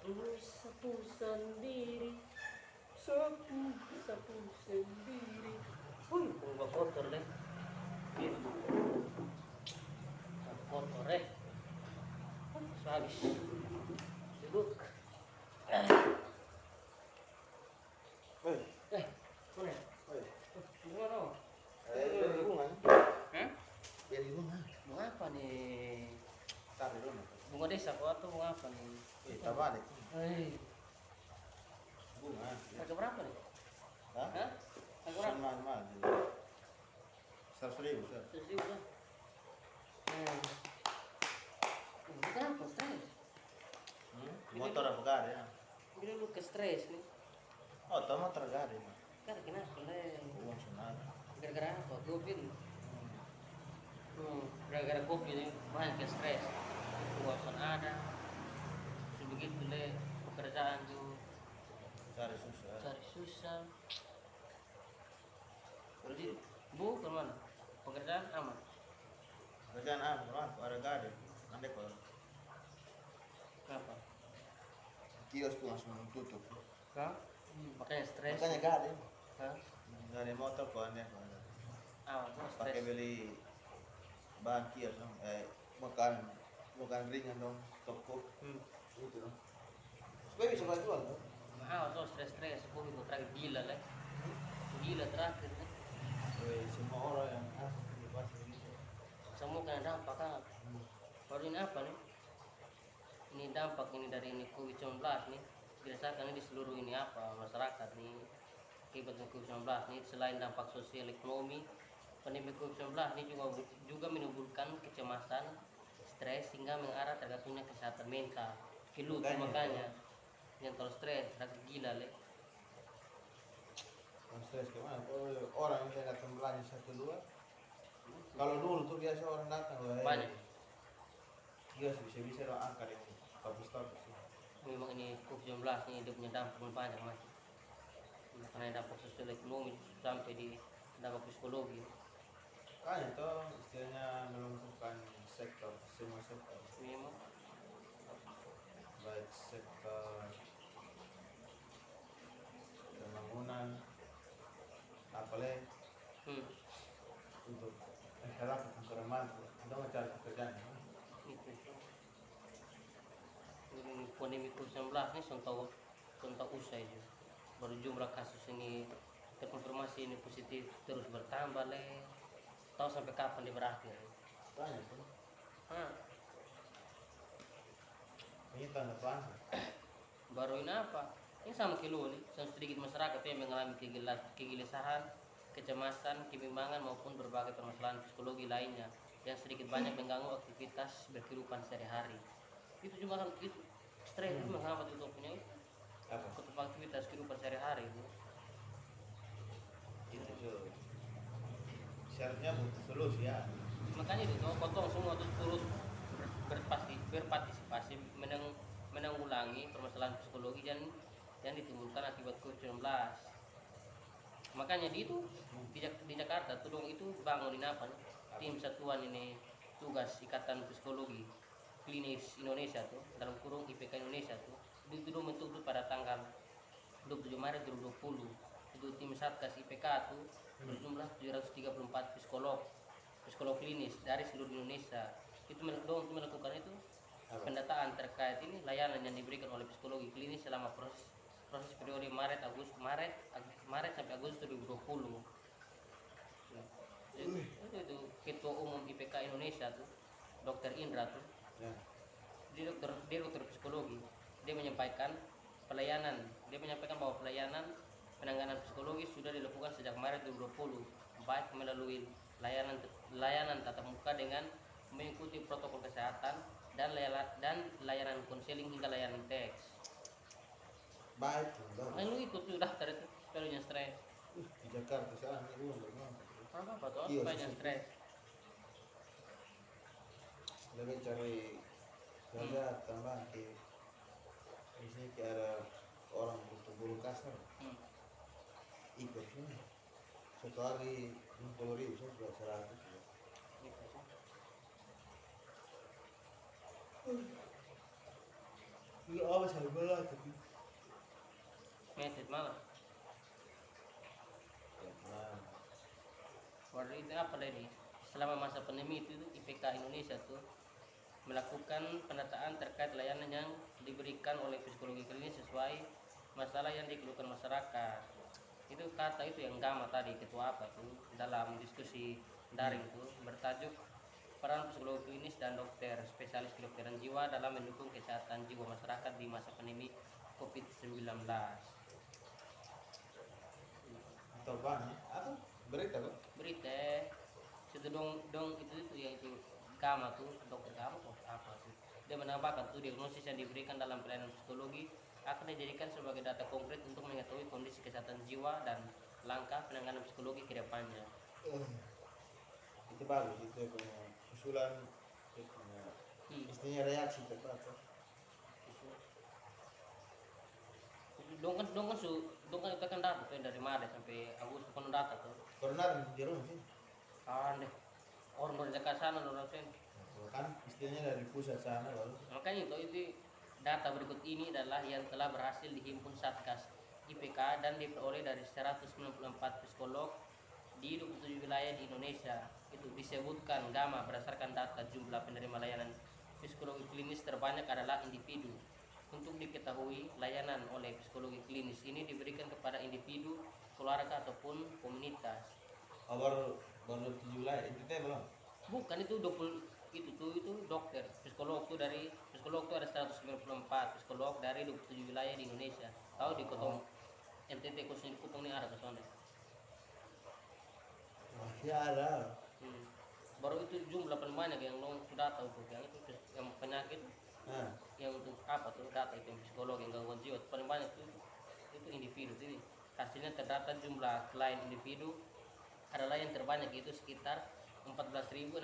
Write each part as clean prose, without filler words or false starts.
Sapu sendiri, sapu sendiri. Wih, bunga kotor deh. Kotor deh. Habis. Sibuk. Woi, Mana? woi. Bunga dong. Dari bunga. Hah? Dari bunga. Bunga apa nih? Taruh dulu. Bunga desa kok atau bunga apa nih? Tambah deh. Bunga. Harga berapa nih? Hah? Hah? Harga berapa? Sama. 100.000, Sir. 100.000 lah. Ini kenapa stres? Motor apa gade ya? Ini lu ke stres nih. Oh, toh motor gade. Kan kenapa le? Uang sunat. Gara-gara apa? Covid. Gara-gara Covid ini banyak yang stres. Uang ada. Begitu le pekerjaan tuh Cari susah. cari susah. Jadi bukan mana? Pekerjaan aman. Kerjaan ada gade. Nanti kok Kenapa? kios tuh langsung tutup. Kau? Makanya stres. Makanya gade. Hah? Gade motor kok aneh. Aman, Pakai stres. beli bahan kios dong. Bukan ringan dong. Toko. Itu dong. Supaya bisa jual dong. So stres-stres. Covid itu terakhir gila le. Gila terakhir le. Semua orang yang di pasar gitu. Semua kena dampak kan. Baru ini apa nih? Ini dampak ini dari ini COVID-19 nih. Dirasakan ini di seluruh ini apa masyarakat nih. Akibat COVID-19 nih selain dampak sosial ekonomi, pandemi COVID-19 ini juga menimbulkan kecemasan, stres hingga mengarah terganggunya kesehatan mental. Kilut makanya yang terlalu stres, rasa gila le. Stres kemana? Orang yang datang belanja 1 2. Kalau dulu tuh biasa orang datang Banyak. Iya bisa orang angkat yang kampus-kampus. Memang ini COVID-19 ini dia punya dampak banyak macam. Karena dampak sosial ekonomi sampai di dampak psikologi. Kan itu istilahnya melumpuhkan semua sektor. Memang Baik sektor pembangunan, apalagi untuk masyarakat yang mampu, untuk mencari pekerjaan. itu. Ini pandemi COVID-19 ini sontak usai itu. Baru jumlah kasus ini terkonfirmasi ini positif terus bertambah le. Tahu sampai kapan dia berakhir? Banyak tuh. Hah. Ini tanda panah. Baru ini apa? Ini sama kilo nih, sedikit masyarakat yang mengalami kegelisahan, kecemasan, kebimbangan maupun berbagai permasalahan psikologi lainnya yang sedikit banyak mengganggu aktivitas berkehidupan sehari-hari. Itu juga kan itu stres itu menghambat itu punya Apa? untuk aktivitas kehidupan sehari-hari itu. Itu tuh. Syaratnya butuh solusi ya. Makanya itu potong semua itu turut berpartisipasi menanggulangi permasalahan psikologi yang ditimbulkan akibat COVID-19. Makanya di itu di Jakarta Tudung itu bangunin apa nih? Tim satuan ini tugas Ikatan Psikologi Klinis Indonesia tuh dalam kurung IPK Indonesia tuh itu dulu bentuk pada tanggal 27 Maret 2020. Itu tim Satgas IPK tuh berjumlah 734 psikolog klinis dari seluruh Indonesia. Itu melakukan itu pendataan terkait ini layanan yang diberikan oleh psikologi klinis selama proses periode Maret sampai Agustus 2020. Itu Ketua Umum IPK Indonesia tuh Dr. Indra tuh. Ya. Dia dokter psikologi. Dia menyampaikan bahwa pelayanan penanganan psikologis sudah dilakukan sejak Maret 2020 baik melalui layanan tatap muka dengan mengikuti protokol kesehatan dan layanan konseling hingga layanan teks. Baik, Lu ikut tuh daftar itu kalau yang stres. di Jakarta sana ini Apa tuh? Iya, Supaya yang stres. lebih cari kerja tambah di sini ada orang untuk bulu kasar ikut sini 1 hari 60.000 saya sudah 100 ya. Ini apa saya belah tapi Message malah. nah, Waduh itu apa tadi? Selama masa pandemi itu IPK Indonesia tuh melakukan penataan terkait layanan yang diberikan oleh psikologi klinis sesuai masalah yang dikeluhkan masyarakat. Itu kata itu yang Gama tadi ketua apa tuh dalam diskusi daring tuh bertajuk peran psikologi klinis dan dokter spesialis kedokteran jiwa dalam mendukung kesehatan jiwa masyarakat di masa pandemi COVID-19. atau apa apa berita kok Berita itu dong itu ya itu Gama tuh dokter Gama kok apa tuh dia menambahkan tuh diagnosis yang diberikan dalam pelayanan psikologi akan dijadikan sebagai data konkret untuk mengetahui kondisi kesehatan jiwa dan langkah penanganan psikologi ke depannya. Eh, itu bagus itu punya usulan itu punya istilahnya reaksi cepat tuh. Dong kan itu kan data tuh dari Maret sampai Agustus kan data tuh. Corona di rumah sih Aneh. Orang dari Jakarta sana orang sen. kan istilahnya dari pusat sana lalu Makanya itu data berikut ini adalah yang telah berhasil dihimpun Satgas IPK dan diperoleh dari 194 psikolog di 27 wilayah di Indonesia. Itu disebutkan Gama berdasarkan data jumlah penerima layanan psikologi klinis terbanyak adalah individu. Untuk diketahui, layanan oleh psikologi klinis ini diberikan kepada individu, keluarga ataupun komunitas. oh, baru 7 wilayah itu teh belum Bukan itu 20 itu dokter psikolog tuh dari psikolog tuh ada 194 psikolog dari 27 wilayah di Indonesia. Tahu di Kotong NTT khususnya di Kutong ini ada ke sana. masih ada Baru itu jumlah paling banyak yang lo sudah tahu tuh yang itu yang penyakit nah yang untuk apa tuh data itu yang psikolog yang gangguan jiwa paling banyak itu individu ini hasilnya terdata jumlah klien individu adalah yang terbanyak itu sekitar 14.619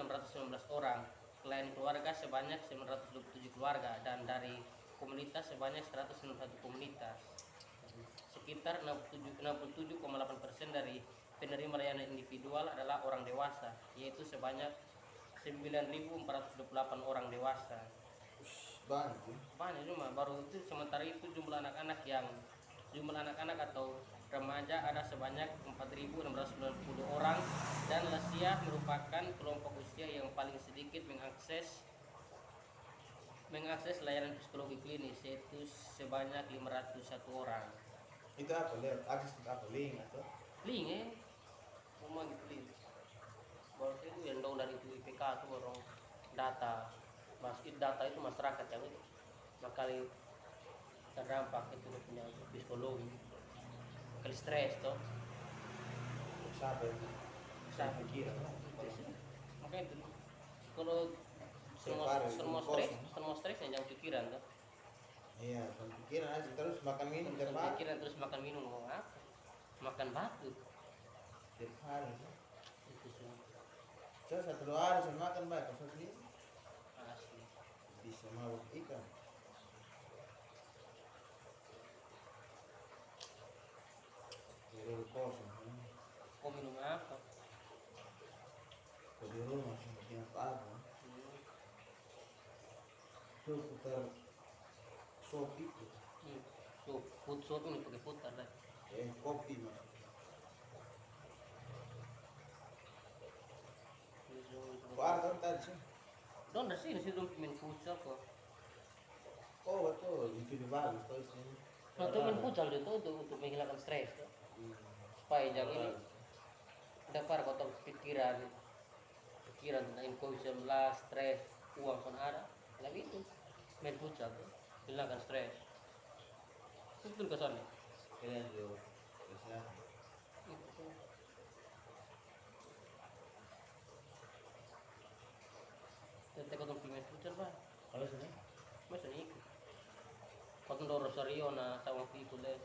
orang, klien keluarga sebanyak 927 keluarga dan dari komunitas sebanyak 191 komunitas. Sekitar 67,8% dari penerima layanan individual adalah orang dewasa, yaitu sebanyak 9.428 orang dewasa. banyak tuh Banyak cuma baru itu sementara itu jumlah anak-anak atau remaja ada sebanyak 4.690 orang dan lansia merupakan kelompok usia yang paling sedikit mengakses layanan psikologi klinis yaitu sebanyak 501 orang. itu apa lihat akses itu apa link atau Link rumah gitu link. Baru itu yang dong dari itu IPK itu orang data data itu masyarakat yang itu makali terdampak itu dia punya psikologi kali stres tuh siapa itu saya Siapa? pikiran makanya itu kalau semua stres yang jangan pikiran tuh iya pikiran aja terus makan minum tiap hari pikiran terus makan minum mau apa makan batu tiap hari itu semua saya 1-2 hari saya makan baik kalau satu ini asli bisa mau ikan jadi kosong kau minum apa kalau di rumah saya bikin apa tuh putar sop itu tuh food ini pakai putar lah kopi mas kok ada tadi sih don dari sini sih dong main futsal kok oh betul itu lebih bagus tuh isinya nah tuh main futsal itu untuk menghilangkan stres tuh. Supaya jangan ini dapat kotor pikiran tentang info stres uang pun ada lagi itu main futsal tuh hilangkan stres betul kesannya kalian juga kesehatan Tete kau tuh main futsal pak kalau sini masa nih kau tuh Rosario na tawang piku deh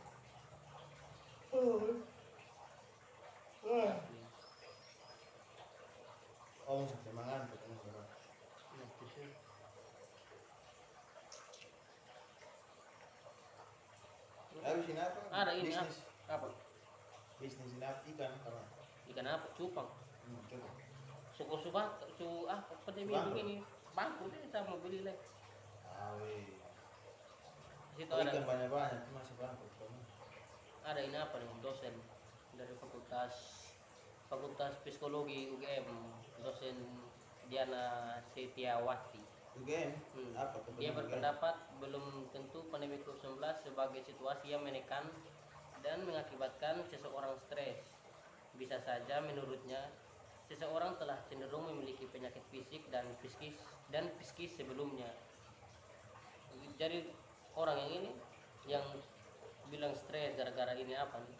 oh sampai mangan tuh kan habis ini apa ada ini bisnis apa bisnis ini apa ikan apa ikan apa cupang coba suka pandemi Bangku. begini bangku deh kita mau beli lagi awe Di situ Ikan ada banyak-banyak masih bangkrut kamu. ada ini apa nih, dosen dari Fakultas Psikologi UGM, dosen Diana Setiawati. UGM apa tuh Dia UGM? berpendapat belum tentu pandemi COVID-19 sebagai situasi yang menekan dan mengakibatkan seseorang stres. Bisa saja menurutnya seseorang telah cenderung memiliki penyakit fisik dan psikis sebelumnya. Jadi orang yang ini yang bilang stres gara-gara ini apa nih?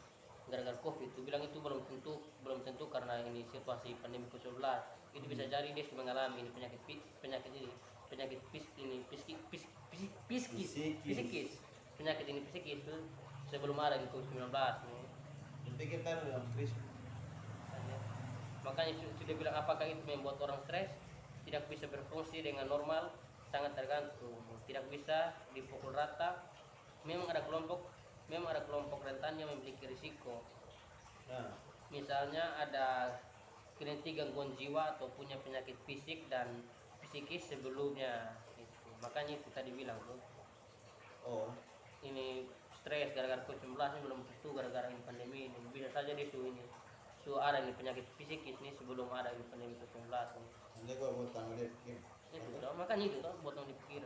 Gara-gara COVID itu bilang itu belum tentu karena ini situasi pandemi COVID-19. Itu bisa jadi dia sudah mengalami ini penyakit ini penyakit psikis penyakit ini psikis itu sebelum ada ini COVID-19 nih. Tapi kita dalam kris. Makanya sudah bilang apakah itu membuat orang stres, tidak bisa berfungsi dengan normal, sangat tergantung, tidak bisa dipukul rata. Memang ada kelompok rentan yang memiliki risiko. Nah, Misalnya ada klinik gangguan jiwa atau punya penyakit fisik dan psikis sebelumnya. Itu. Makanya itu tadi bilang tuh, oh, ini stres gara-gara COVID-19 ini belum tentu gara-gara ini pandemi ini. Bisa saja dia ada ini penyakit psikis nih sebelum ada ini pandemi COVID-19 ini. nanti gua buat tanggal dia pikir. Itu toh, makanya itu toh buat yang dipikir.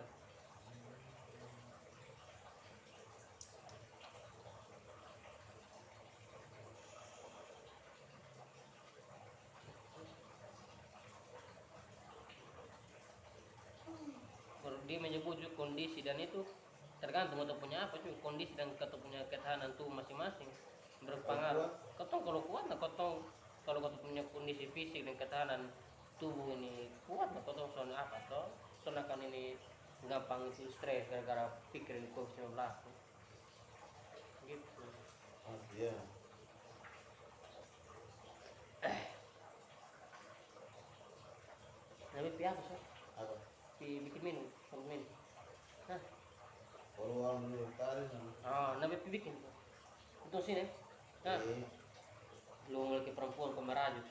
Kalau dia menyebut juga kondisi dan itu tergantung atau punya apa cuy, kondisi dan atau punya ketahanan tuh masing-masing berpengaruh. Kotong kalau kuat nah kotong kalau kotong punya kondisi fisik dan ketahanan tubuh ini kuat nah kotong soalnya apa toh soalnya kan ini gampang itu stres gara-gara pikirin COVID-19 gitu. Oh iya. Nabi pi apa sih? Apa? Bikin minum, minum. Hah? Kalau orang dulu tadi Nabi bikin. Itu sini. Nah, eh, lu memiliki perempuan pemerajuk.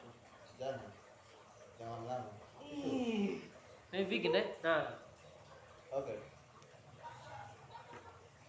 jangan lama. Nabi bikin deh. Nah, Oke.